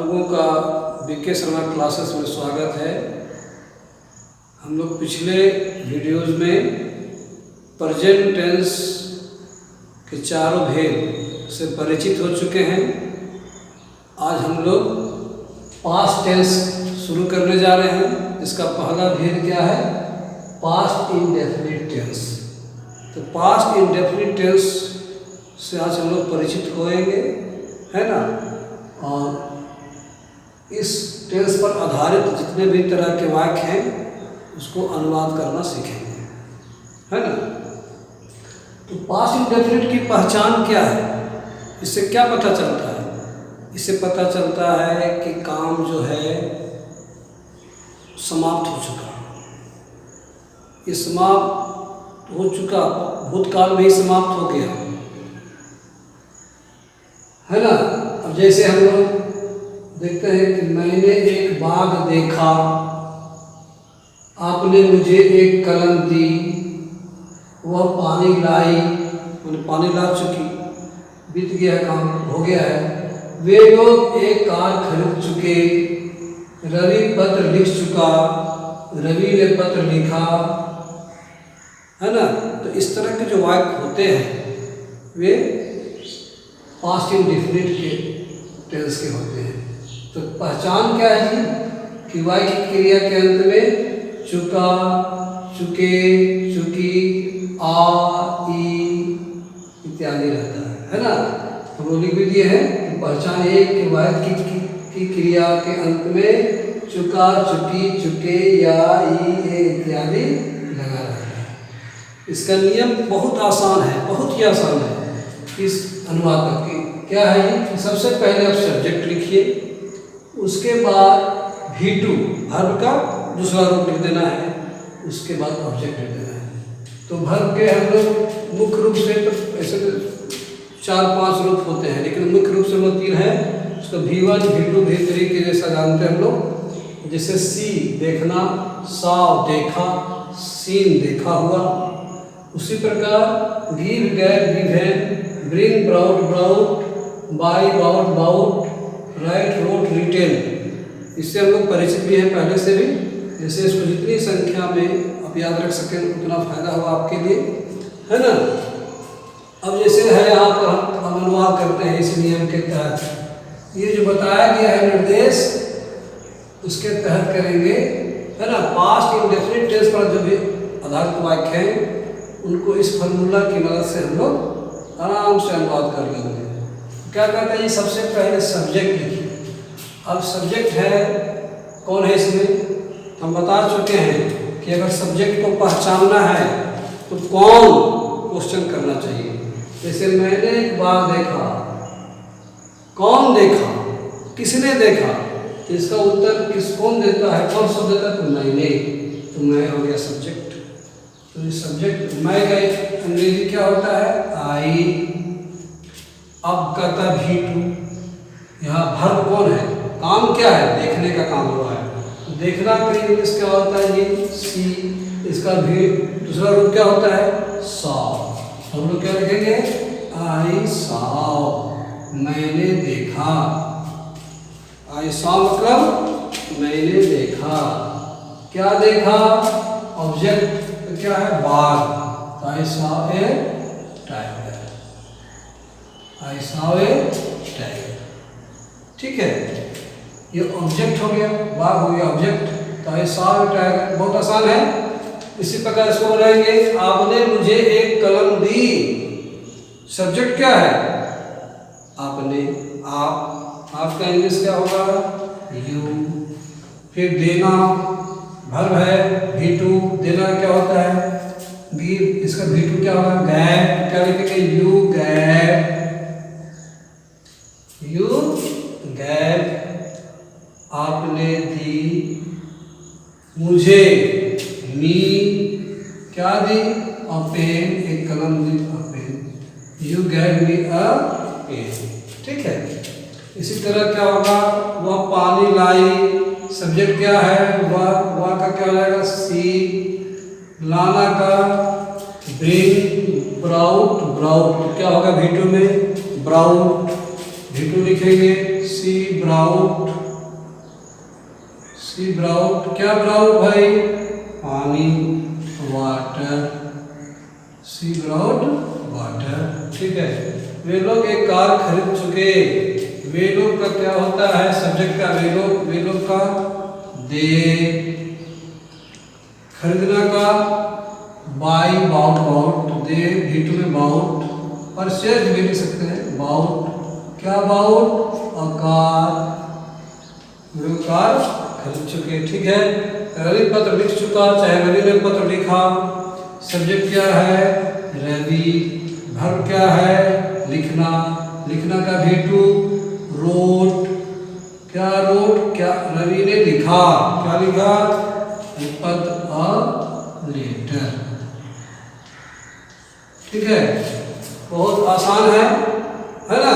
लोगों का BK Sharma classes में स्वागत है। हम लोग पिछले वीडियोज़ में प्रेजेंट टेंस के चारों भेद से परिचित हो चुके हैं। आज हम लोग पास्ट टेंस शुरू करने जा रहे हैं। इसका पहला भेद क्या है? Past indefinite tense. तो पास्ट इंडेफिनिट टेंस से आज हम लोग परिचित होएंगे, है ना। और इस टेंस पर आधारित जितने भी तरह के वाक्य हैं उसको अनुवाद करना सीखेंगे, है ना। तो पास्ट इंडेफिनिट की पहचान क्या है? इससे क्या पता चलता है? इससे पता चलता है कि काम जो है समाप्त हो चुका, ये समाप्त हो चुका, भूतकाल में ही समाप्त हो गया, है ना। अब जैसे हम लोग देखते हैं कि मैंने एक बाग देखा, आपने मुझे एक कलम दी, वह पानी लाई, मैंने पानी ला चुकी, बीत गया काम, हो गया है। वे लोग एक कार खरीद चुके, रवि पत्र लिख चुका, रवि ने पत्र लिखा, है ना। तो इस तरह के जो वाक्य होते हैं वे पास्ट इंडेफिनिट के टेंस के होते हैं। तो पहचान क्या है जी? कि वाक्य की क्रिया के अंत में चुका, चुके, चुकी, आ, ई इत्यादि रहता है ना। तो वो लिख भी दिए हैं कि पहचान एक कि वाक्य की क्रिया के अंत में चुका, चुकी, चुके या ई, ए इत्यादि लगा रहता है। इसका नियम बहुत आसान है, बहुत ही आसान है। इस अनुवाद करके क्या है ये? सबसे पहले आप सब्जेक्ट लिखिए, उसके बाद V2 वर्ब का दूसरा रूप लिख देना है, उसके बाद ऑब्जेक्ट लिख देना है। तो वर्ब के हम लोग मुख्य रूप से ऐसे 4-5 रूप होते हैं, लेकिन मुख्य रूप से वो 3 है। उसको V1, V2, V3 के जैसा जानते हैं हम लोग। जैसे सी देखना, साव देखा, सीन देखा हुआ। उसी प्रकार give, gave, given, bring, brought, brought, buy, bought, bought, write, wrote, written. इससे हम लोग परिचित भी हैं पहले से भी। जैसे इसको जितनी संख्या में आप याद रख सकें उतना फायदा हुआ आपके लिए, है ना। अब जैसे है यहाँ पर हम अनुवाद करते हैं इस नियम के तहत। ये जो बताया गया है निर्देश उसके तहत करेंगे, है ना। पास्ट इंडेफिनिट टेंस पर जो भी आधारित वाक्य हैं उनको इस फॉर्मूला की मदद से हम लोग आराम से अनुवाद कर लेंगे। क्या कहते हैं? सबसे पहले सब्जेक्ट लिखिए। अब सब्जेक्ट है कौन है इसमें? हम बता चुके हैं कि अगर सब्जेक्ट को पहचानना है तो कौन क्वेश्चन करना चाहिए। जैसे मैंने एक बाग देखा, कौन देखा, किसने देखा? तो इसका उत्तर कौन देता है? कौन शब्द देता है? तो मैंने। तो मैं हो गया सब्जेक्ट। तो इस सब्जेक्ट मैं का अंग्रेजी क्या होता है? आई। अब कहता है V2। यहाँ वर्ब कौन है? काम क्या है? देखने का काम हुआ है। देखना का इंग्लिश क्या होता है जी? सी। इसका भी दूसरा रूप क्या होता है? saw। हम लोग क्या लिखेंगे? I saw, मैंने देखा। I saw मतलब मैंने देखा। क्या देखा? ऑब्जेक्ट क्या है? बाग। I saw a tiger, I saw a tiger। ठीक है, ये ऑब्जेक्ट हो गया, बाग हो गया ऑब्जेक्ट। तो I saw a tiger बहुत आसान है। इसी प्रकार इसको बनाएंगे, आपने मुझे एक कलम दी। सब्जेक्ट क्या है? आपने, आपका इंग्लिश क्या होगा? यू। फिर देना वर्ब है V2। देना क्या होता है? गिव। इसका V2 क्या होगा? गैव। क्या लिखेंगे? You gave, you gave. आपने दी मुझे, मी क्या दी? अ पेन, एक कलम दी, a pen. You gave me a pen. ठीक है। इसी तरह क्या होगा? वह पानी लाई। सब्जेक्ट क्या है? वह का क्या रहेगा? सी। लाना का ब्रिंग, ब्राउट, ब्राउट क्या होगा? V2 में ब्राउट। V2 लिखेंगे, सी ब्राउट, सी ब्राउट, क्या ब्राउट भाई? पानी, वाटर, सी ब्राउट वाटर, ठीक है। वे लोग एक कार खरीद चुके, वे लोग का क्या होता है? सब्जेक्ट का वे लोग का दे, खरीदना का by, bought, bought, they V2 में बाउट, परचेज भी लिख सकते हैं बाउट, क्या बाउट? अ कार, वे कार खरीद चुके, ठीक है। रवि पत्र लिख चुका, चाहे रवि ने पत्र लिखा। सब्जेक्ट क्या है? रवि। वर्ब क्या है? लिखना, लिखना का V2 रोट, क्या रोट? क्या रवि ने लिखा, क्या लिखा? पत्र, अ लेटर, ठीक है। बहुत आसान है ना।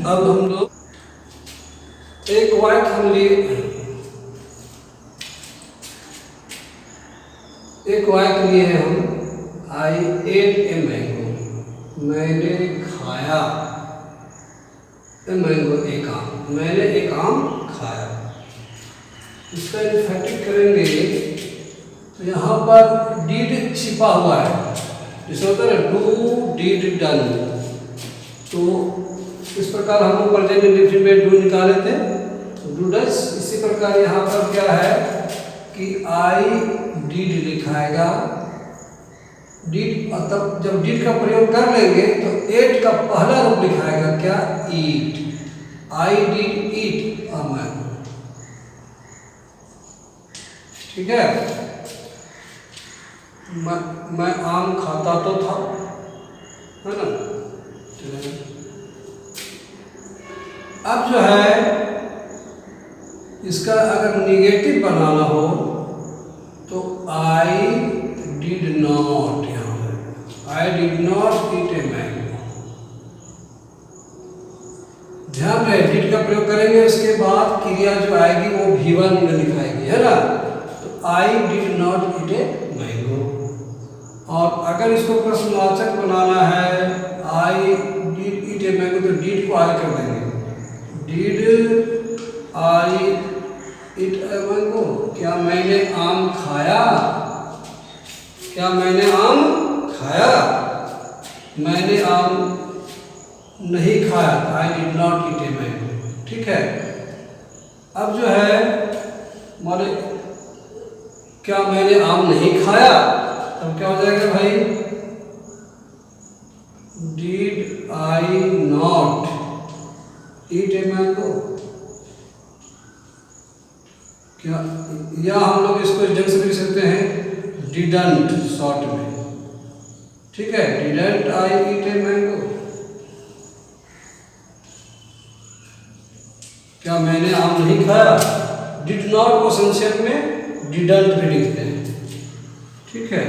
अब हम लोग एक वाक्य हम लिए, एक वाक्य लिए हैं हम। आई एट ए मैंगो, मैंने खाया, ए मैंगो एक आम, मैंने एक आम खाया। इसका इन्फेक्टिव करेंगे तो यहाँ पर डीड छिपा हुआ है, जिससे होता है डू, डीड, डन। तो इस प्रकार हम लोग प्रेजेंट इंडेफिनिट में डू निकाले थे, डू डज। इसी प्रकार यहाँ पर क्या है कि आई डीड लिखाएगा, डीड, तब जब डीड का प्रयोग कर लेंगे तो एट का पहला रूप लिखाएगा, क्या? ईट, आई डीड ईट अ मैंगो, ठीक है। मैं आम खाता तो था, है ना। अब जो है इसका अगर निगेटिव बनाना हो तो आई डिड नॉट, यहाँ पर I did not eat a mango. ध्यान रहे डिड का प्रयोग करेंगे, उसके बाद क्रिया जो आएगी वो V1 में लिखाएगी, है ना। तो I did not eat a mango. और अगर इसको प्रश्नवाचक बनाना है, I did eat a mango, तो डिड को आई कर देंगे, did I eat a mango, क्या मैंने आम खाया? क्या मैंने आम खाया? मैंने आम नहीं खाया, I did not eat a mango, ठीक है। अब जो है माने क्या मैंने आम नहीं खाया, तब क्या हो जाएगा भाई? Did I not eat a mango, क्या? या हम लोग इसको इस ढंग से लिख सकते हैं डिडंट शॉर्ट में, ठीक है। Didn't I eat a mango, क्या मैंने आम नहीं खाया? डिड नॉट को संक्षेप में डिडंट भी लिखते हैं, ठीक है।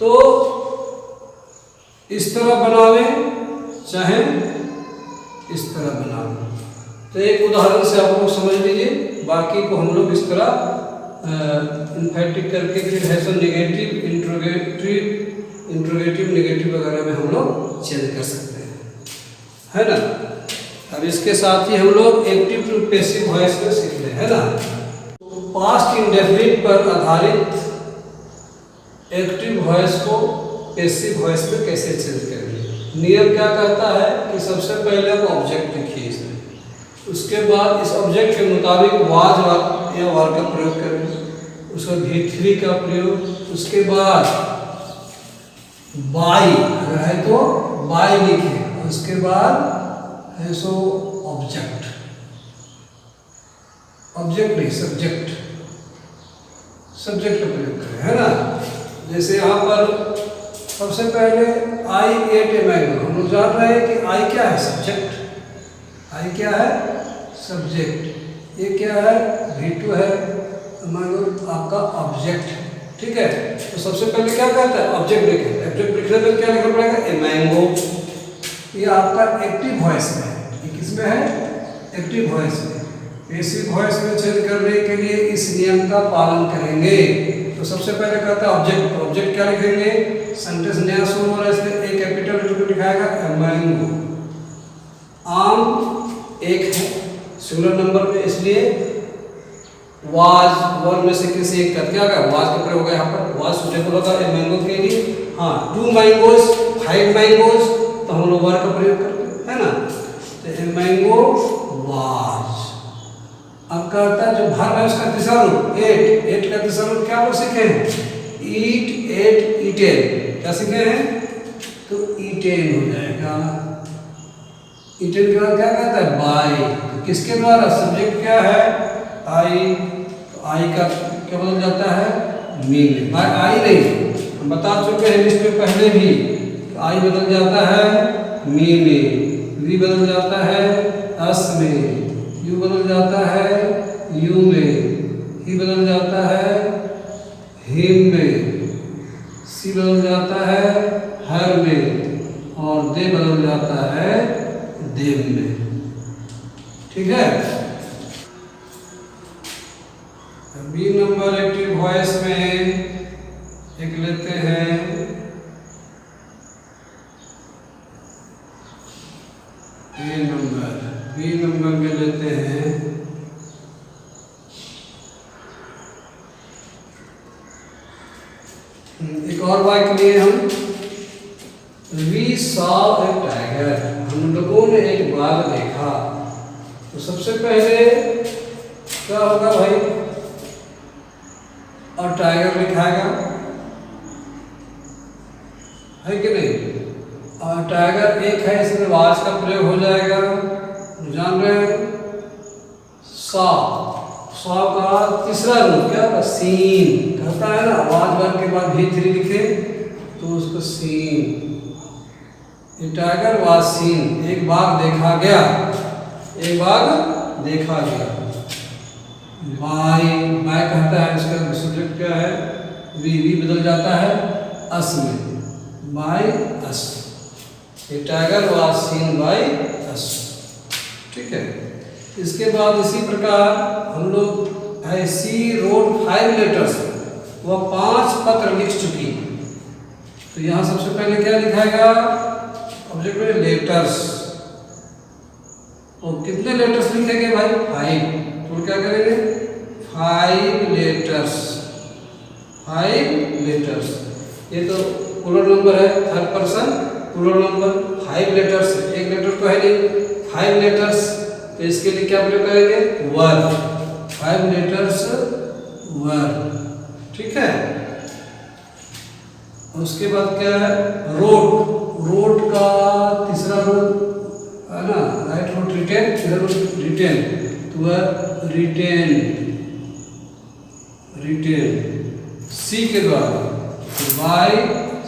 तो इस तरह बनावे चाहे इस तरह बनावे। तो एक उदाहरण से आप लोग समझ लीजिए, बाकी को हम लोग इस तरह इन्फेक्टिव करके फिर है सो नेगेटिव, इंट्रोगेटिव, नेगेटिव वगैरह में हम लोग चेंज कर सकते हैं, है ना। अब इसके साथ ही हम लोग एक्टिव टू पैसिव वॉइस में सीख रहे हैं, है ना। तो पास्ट इंडेफिनिट पर आधारित एक्टिव वॉइस को पैसिव वॉइस में कैसे चेंज करेंगे? नियम क्या कहता है कि सबसे पहले आप ऑब्जेक्ट लिखिए इसमें, उसके बाद इस ऑब्जेक्ट के मुताबिक वाज या वर्ब का प्रयोग करेंगे, उसका V3 का प्रयोग, उसके बाद बाय अगर है तो बाय लिखें, उसके बाद है सो ऑब्जेक्ट, ऑब्जेक्ट नहीं सब्जेक्ट, सब्जेक्ट का प्रयोग करें, है ना। जैसे यहाँ पर सबसे पहले आई एट ए मैंगो, हम लोग जान रहे हैं कि आई क्या है? सब्जेक्ट, आई क्या है? सब्जेक्ट। ये क्या है? V2 है, मैंगो आपका ऑब्जेक्ट, ठीक है। तो सबसे पहले क्या कहता है? ऑब्जेक्ट लिखें, ऑब्जेक्ट लिखने में क्या लिखना पड़ेगा? A mango. ये आपका एक्टिव वॉइस में है, ये किस में है? एक्टिव वॉइस में। पैसिव वॉइस में चेंज करने के लिए इस नियम का पालन करेंगे। तो सबसे पहले कहता है ऑब्जेक्ट, तो ऑब्जेक्ट क्या लिखेंगे? सेंटेंस नया शुरू हो रहा है इसलिए ए कैपिटल लिखाएगा मैंगो, काम एक है सिंगुलर नंबर में, इसलिए वाज वर्ब में से किसी एक का क्या होगा, वाज का प्रयोग होगा यहाँ पर। वाज सुटेबल होगा ए मैंगो के लिए। हाँ, 2 मैंगोज 5 मैंगोज, तो हम लोग वर का प्रयोग करते हैं ना। तो ए मैंगो वाज। अब कहता है जो वर्ब है उसका तीसरा रूप एट का तीसरा रूप क्या लोग सीखे हैं, ईट एट ईटेन। क्या सीखे हैं, तो ईटेन हो जाएगा। ईटेन के बाद क्या कहता है, बाय। तो किसके द्वारा, सब्जेक्ट क्या है, आई। तो आई का क्या बदल जाता है, मी में। बाय आई नहीं, हम बता चुके हैं इसमें पहले भी। तो आई बदल जाता है मी में, वी बदल जाता है अस में, यू बदल जाता है यू में, ही बदल जाता है हिम में, सी बदल जाता है हर में, और दे बदल जाता है देव में। ठीक है। बी नंबर एक्टिव वॉइस में एक लेते हैं, बी नंबर में लेते हैं एक और वाक्य लिए हम, वी सॉ ए टाइगर। हम लोगों ने एक बाघ देखा। तो सबसे पहले क्या होगा भाई, और टाइगर लिखाएगा, है कि नहीं। और टाइगर एक है, इसमें वाज का प्रयोग हो जाएगा, जान रहे हैं। सॉ का तीसरा रूप क्या होगा, सीन। कहता है ना आवाज वर्ग के बाद भी 3 लिखे तो उसको सीन। टाइगर वाज सीन, एक बाघ देखा गया, एक बाघ देखा गया। बाय कहता है, इसका सब्जेक्ट क्या है, वी बदल जाता है अस में, बाय अस। ये tiger was scene by us. ठीक है। इसके बाद इसी प्रकार हम लोग है, सी रोड 5 लेटर्स, वह 5 पत्र लिख चुकी। तो यहाँ सबसे पहले क्या लिखाएगा, ऑब्जेक्ट में लेटर्स। तो कितने लेटर्स लिखेंगे भाई, 5। तो क्या करेंगे, 5 लेटर्स, 5 लेटर्स। ये तो प्लूरल नंबर है, third person plural number, 5 letters. एक लेटर तो है नहीं, 5 लेटर्स। तो इसके लिए क्या प्रयोग करेंगे, वर, 5 लेटर्स वर। ठीक है। उसके बाद क्या है, रोड का तीसरा रूप है ना, राइट रूट रिटेन, इधर रूट रिटेन, तो वह रिटेन सी के द्वारा। तो बाय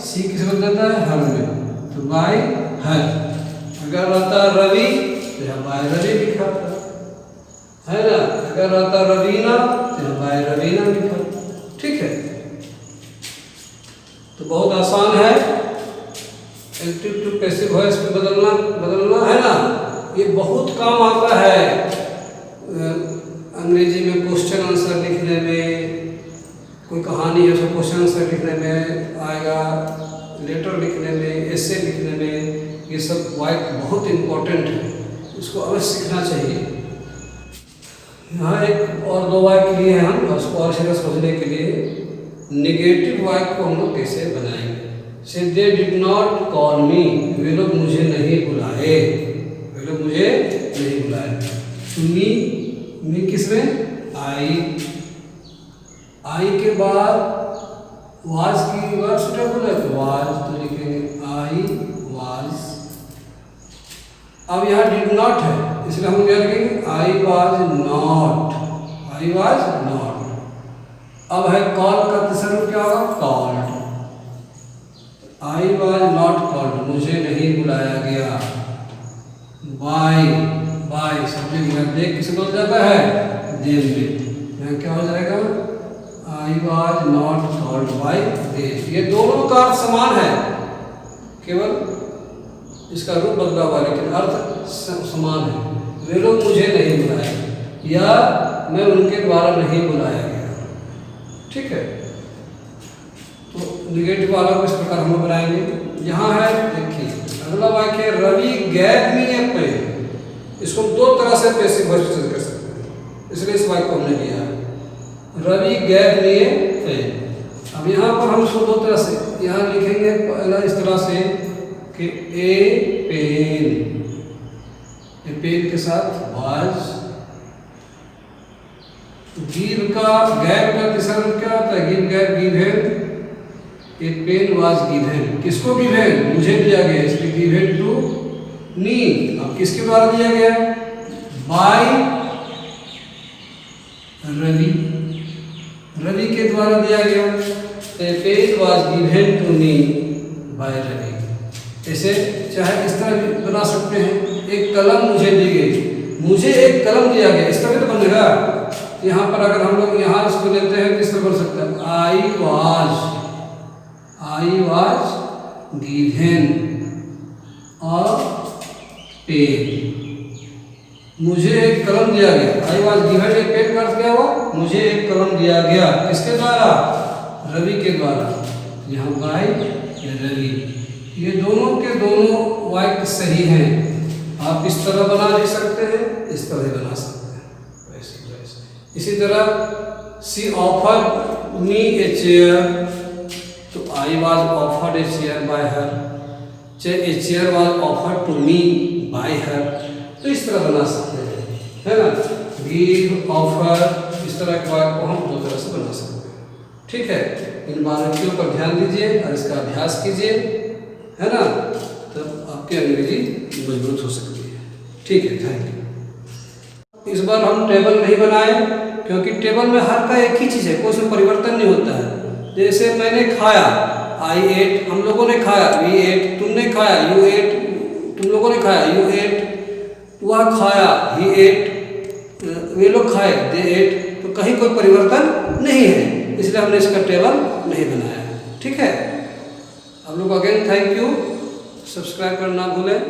सी किस बदल जाता है, हर में, तो बाय हर। अगर रहता रवि तो यहाँ बाय रवि लिखा है ना। अगर रहता रवीना तो यहाँ बाय रवीना लिखा। ठीक है। तो बहुत आसान है, एक्टिव टू पैसिव वॉइस में बदलना है ना। ये बहुत काम आता है अंग्रेजी में क्वेश्चन आंसर लिखने में, कोई कहानी है उसको क्वेश्चन आंसर लिखने में आएगा, लेटर लिखने में, एसे लिखने में। ये सब वाक्य बहुत इम्पोर्टेंट है, इसको अवश्य सीखना चाहिए। यहाँ एक और 2 वाक्य लिए हैं हम, उसको और सीधा समझने के लिए। नेगेटिव वाक्य को हम लोग कैसे बनाएंगे, say they did not call me, वे लोग मुझे नहीं बुलाए, वे लोग मुझे नहीं बुलाए। मी किसमें, आई के बाद वाज की वर्ड सुटेबल है, तो वाज तो लिखेंगे आई वाज। अब यहाँ डिड नॉट है, इसलिए हम क्या लिखेंगे, आई वाज नॉट। अब है कॉल का तीसरा रूप क्या होगा, called. I was not called, मुझे नहीं बुलाया गया। बाय सब्जेक्ट देख किसे बोल जाता है, देव में। यहाँ क्या हो जाएगा, I was not called by Dev. ये दोनों का अर्थ समान है, केवल इसका रूप बदला हुआ, लेकिन अर्थ समान है। वे लोग मुझे नहीं बुलाए, या मैं उनके द्वारा नहीं बुलाया गया। ठीक है। तो निगेटिव वाला को इस प्रकार हम लोग बनाएंगे। यहाँ है देखिए अगला वाक्य, रवि गैव मी ए पेन। इसको हम दो तरह से पैसिव वॉइस चेंज कर सकते हैं, इसलिए इस वाक्य को हमने लिया है। रवि गैव लिए पेन। अब यहाँ पर हम इसको दो तरह से यहाँ लिखेंगे, पहला इस तरह से कि ए पेन के साथ वाज, गिव का गैव का तीसरा रूप क्या होता है, give gave given. A pen was given, किसको गिवेन, मुझे दिया गया, इसलिए गिवेन टू मी। अब किसके द्वारा दिया गया, बाय रवि, रवि के द्वारा दिया गया। A pen was given to me by Ravi. ऐसे चाहे इस तरह भी बना सकते हैं, एक कलम मुझे दी गई, मुझे एक कलम दिया गया, इस तरह तो बनेगा। यहाँ पर अगर हम लोग यहाँ इसको लेते हैं तो इस तरह बन सकता है, आई वाज गिवेन और पेन, मुझे एक कलम दिया गया। आई वाज गिवेन एक पेन का अर्थ क्या हुआ, मुझे एक कलम दिया गया, किसके द्वारा, रवि के द्वारा। यहाँ बाय रवि, ये दोनों के दोनों वाक्य सही हैं। आप इस तरह बना लिख सकते हैं, इस तरह बना सकते हैं, वैसे वैसे। इसी तरह सी ऑफर्ड मी ए चेयर, तो I was offered a chair by her, a chair was offered to me by her, तो इस तरह बना सकते हैं, है ना। गिव, ऑफर, इस तरह के वाक्य को हम दो तरह से बना सकते हैं, ठीक है। इन बारीकियों पर ध्यान दीजिए और इसका अभ्यास कीजिए, है ना, तब आपकी अंग्रेजी मजबूत हो सकती है, ठीक है। Thank you. इस बार हम टेबल नहीं बनाए, क्योंकि टेबल में हर का एक ही चीज़ है, कोई उसमें परिवर्तन नहीं होता है। जैसे मैंने खाया, आई एट, हम लोगों ने खाया, वी एट, तुमने खाया, यू एट, तुम लोगों ने खाया, यू एट, वह खाया, ही एट, वे लोग खाए, दे एट, तो कहीं कोई परिवर्तन नहीं है, इसलिए हमने इसका टेबल नहीं बनाया है, ठीक है। आप लोग अगेन थैंक यू, सब्सक्राइब करना भूलें।